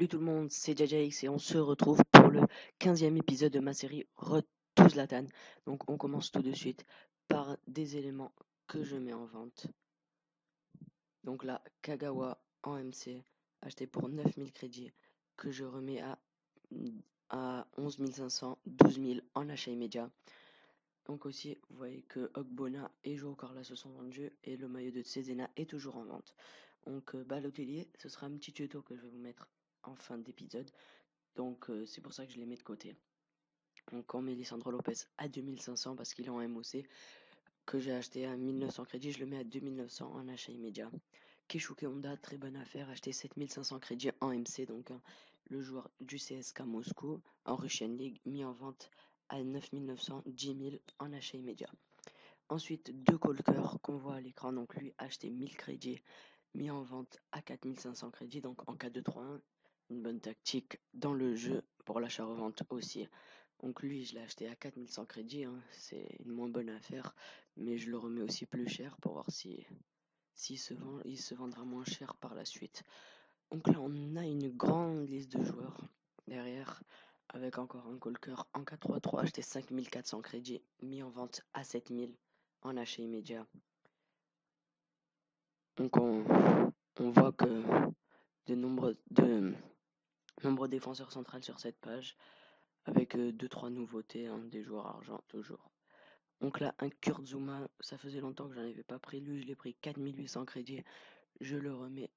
Salut tout le monde, c'est JajaX et on se retrouve pour le 15e épisode de ma série Retour Zlatan. Donc on commence tout de suite par des éléments que je mets en vente. Donc là, Kagawa en MC, acheté pour 9000 crédits, que je remets à 11 500, 12 000 en achat immédiat. Donc aussi, vous voyez que Ogbonna et Joao Carla se sont vendus et le maillot de Cesena est toujours en vente. Donc Balotelli, ce sera un petit tuto que je vais vous mettre en fin d'épisode. Donc c'est pour ça que je les mets de côté. Donc on met Lisandro Lopez à 2500 parce qu'il est en MOC, que j'ai acheté à 1900 crédits, je le mets à 2900 en achat immédiat. Keisuke Honda, très bonne affaire, acheté 7500 crédits en MC, donc le joueur du CSKA Moscou en Russian League, mis en vente à 9900, 10 000 en achat immédiat. Ensuite, deux Colker qu'on voit à l'écran, donc lui acheté 1000 crédits, mis en vente à 4500 crédits, donc en 4-2-3-1, une bonne tactique dans le jeu pour l'achat-revente aussi. Donc lui, je l'ai acheté à 4100 crédits, hein. C'est une moins bonne affaire, mais je le remets aussi plus cher pour voir si il se vendra moins cher par la suite. Donc là, on a une grande liste de joueurs derrière, avec encore un Colker en 4-3-3, acheté 5400 crédits, mis en vente à 7000 en achat immédiat. Donc on voit que de nombreux défenseurs centrales sur cette page, avec 2-3 nouveautés, hein, des joueurs argent toujours. Donc là, un Kurt Zouma, ça faisait longtemps que j'en avais pas pris. Lui, je l'ai pris 4800 crédits. Je le remets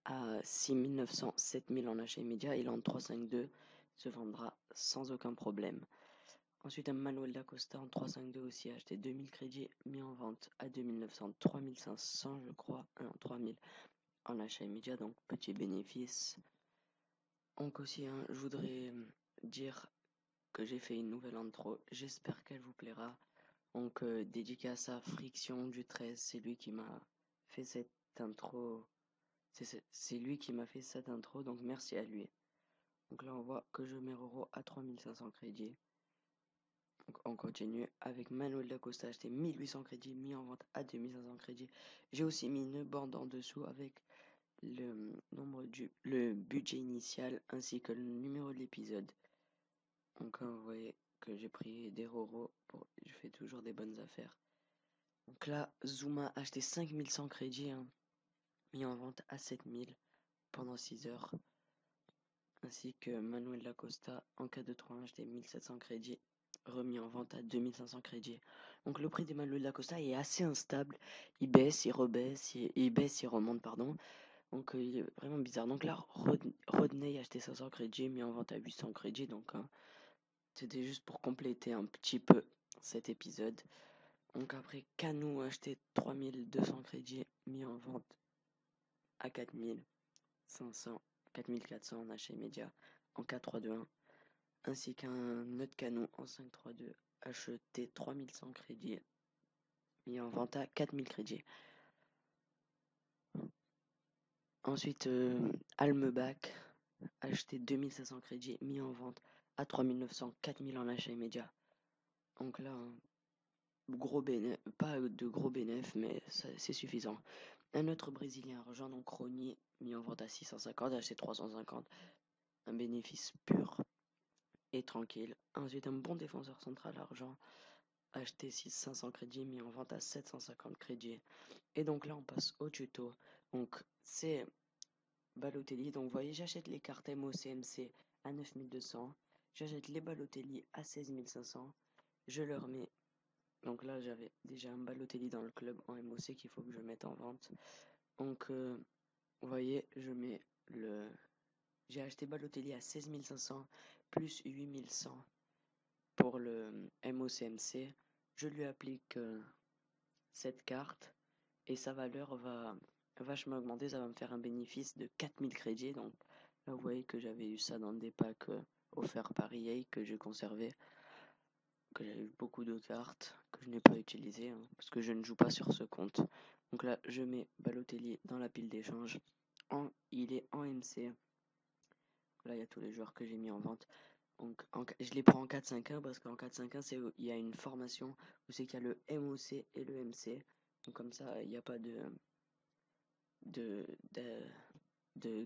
à 6900, 7000 en achat immédiat. Il est en 3-5-2, se vendra sans aucun problème. Ensuite, un Manuel da Costa en 3-5-2 aussi, acheté 2000 crédits, mis en vente à 2900, 3500 je crois, 3000 en achat immédiat, donc petit bénéfice. Donc aussi, hein, je voudrais dire que j'ai fait une nouvelle intro, j'espère qu'elle vous plaira. Donc dédicace à Friction du 13, c'est lui qui m'a fait cette intro. C'est lui qui m'a fait cette intro, donc merci à lui. Donc là on voit que je mets Roro à 3500 crédits. Donc on continue avec Manuel Dacosta, acheté 1800 crédits, mis en vente à 2500 crédits. J'ai aussi mis une bande en dessous avec le budget initial ainsi que le numéro de l'épisode. Donc vous voyez que j'ai pris des Roro, je fais toujours des bonnes affaires. Donc là, Zouma a acheté 5100 crédits, hein, mis en vente à 7000 pendant 6 heures. Ainsi que Manuel Lacosta en cas de 3 acheté 1700 crédits, remis en vente à 2500 crédits. Donc le prix d'Emmanuel Lacosta est assez instable. Il baisse, il rebaisse, il baisse, il remonte, pardon. Donc il est vraiment bizarre. Donc là, Rodney a acheté 500 crédits, mis en vente à 800 crédits. Donc c'était juste pour compléter un petit peu cet épisode. Donc après, Canou a acheté 3200 crédits, mis en vente à 4500, 4400 en achat immédiat en 4-3-2-1, ainsi qu'un autre Canou en 5-3-2 acheté 3100 crédits, mis en vente à 4000 crédits. Ensuite, Almebach acheté 2500 crédits, mis en vente à 3900, 4000 en achat immédiat. Donc là, pas de gros bénéfices, mais c'est suffisant. Un autre Brésilien argent, donc Rony, mis en vente à 650, acheté 350. Un bénéfice pur et tranquille. Ensuite, un bon défenseur central argent, acheté 500 crédits, mis en vente à 750 crédits. Et donc là, on passe au tuto. Donc, c'est Balotelli. Donc, vous voyez, j'achète les cartes MOCMC à 9200. J'achète les Balotelli à 16500. Je leur mets. Donc là, j'avais déjà un Balotelli dans le club en MOC qu'il faut que je mette en vente. Donc, vous voyez, j'ai acheté Balotelli à 16 500 plus 8 100 pour le MOCMC. Je lui applique cette carte et sa valeur va vachement augmenter. Ça va me faire un bénéfice de 4000 crédits. Donc là, vous voyez que j'avais eu ça dans des packs offerts par EA que j'ai conservé. Que j'ai eu beaucoup de cartes que je n'ai pas utilisées, hein, parce que je ne joue pas sur ce compte. Donc là, je mets Balotelli dans la pile d'échange. Il est en MC. Là, il y a tous les joueurs que j'ai mis en vente. Donc, je les prends en 4-5-1 parce qu'en 4-5-1, il y a une formation où c'est qu'il y a le MOC et le MC. Donc, comme ça, il n'y a pas de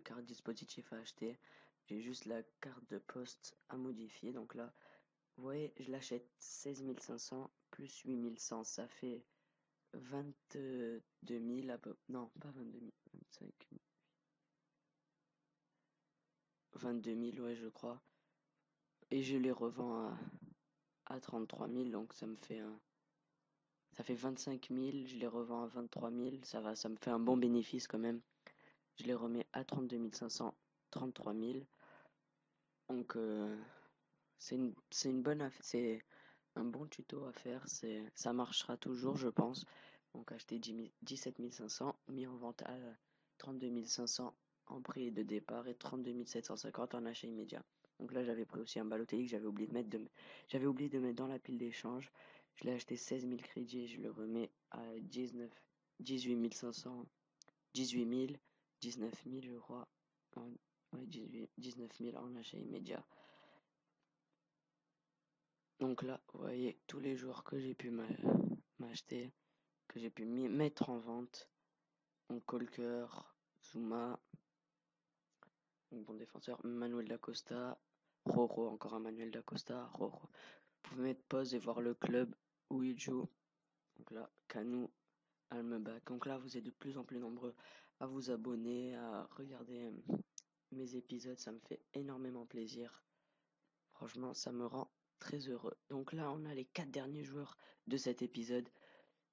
carte dispositif à acheter. J'ai juste la carte de poste à modifier. Donc là, vous voyez, je l'achète 16 500 plus 8100. Ça fait 22 000 à peu. Non, pas 22 000. 22 000, ouais, je crois. Et je les revends à 33 000. Donc ça fait 25 000. Je les revends à 23 000. Ça va, ça me fait un bon bénéfice quand même. Je les remets à 32 500, 33 000. Donc, c'est une bonne affaire. C'est un bon tuto à faire. Ça marchera toujours, je pense. Donc, acheter 17 500, mis en vente à 32 500 en prix de départ et 32 750 en achat immédiat. Donc là, j'avais pris aussi un Balotelli que j'avais oublié de mettre dans la pile d'échange. Je l'ai acheté 16 000 crédits et je le remets à 18 500, 18 000, 19 000, je crois. Ouais, 19 000 en achat immédiat. Donc là, vous voyez tous les joueurs que j'ai pu m'acheter, que j'ai pu mettre en vente. Donc Colker, Zuma, donc bon défenseur, Manuel Dacosta, Roro, encore un Manuel Dacosta, Roro. Vous pouvez mettre pause et voir le club où il joue. Donc là, Kanu, Almebach. Donc là, vous êtes de plus en plus nombreux à vous abonner, à regarder mes épisodes. Ça me fait énormément plaisir. Franchement, ça me rend très heureux. Donc là, on a les 4 derniers joueurs de cet épisode.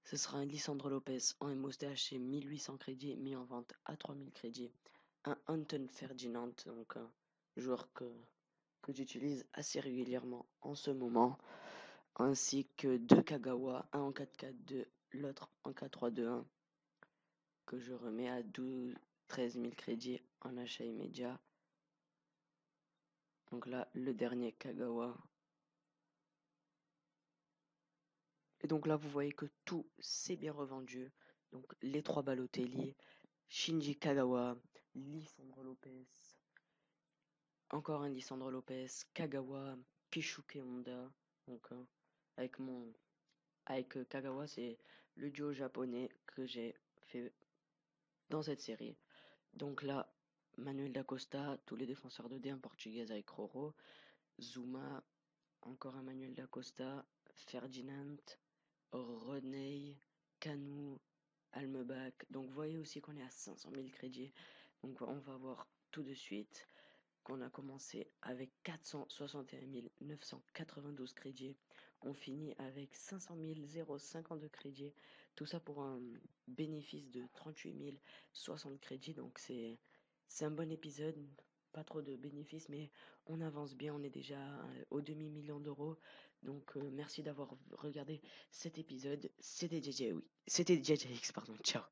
Ce sera un Lisandro Lopez en MOSTH 1800 crédits mis en vente à 3000 crédits. Un Anton Ferdinand, donc un joueur que j'utilise assez régulièrement en ce moment. Ainsi que deux Kagawa, un en 4-4-2, l'autre en 4-3-2-1, que je remets à 13 000 crédits en achat immédiat. Donc là, le dernier Kagawa. Et donc là, vous voyez que tout s'est bien revendu. Donc les 3 Balotelli, Shinji Kagawa, Lisandro Lopez, encore un Lisandro Lopez, Kagawa, Kishuke Honda. Donc avec Kagawa, c'est le duo japonais que j'ai fait dans cette série. Donc là, Manuel Dacosta, tous les défenseurs de D1 portugais avec Roro, Zuma, encore un Manuel Dacosta, Ferdinand, René, Kanu, Almebach. Donc vous voyez aussi qu'on est à 500 000 crédits. Donc on va voir tout de suite qu'on a commencé avec 461 992 crédits. On finit avec 500 052 crédits. Tout ça pour un bénéfice de 38 060 crédits. Donc c'est un bon épisode. Pas trop de bénéfices, mais on avance bien. On est déjà au demi-million d'euros. Donc merci d'avoir regardé cet épisode. C'était JJ, oui. C'était JJX, pardon. Ciao.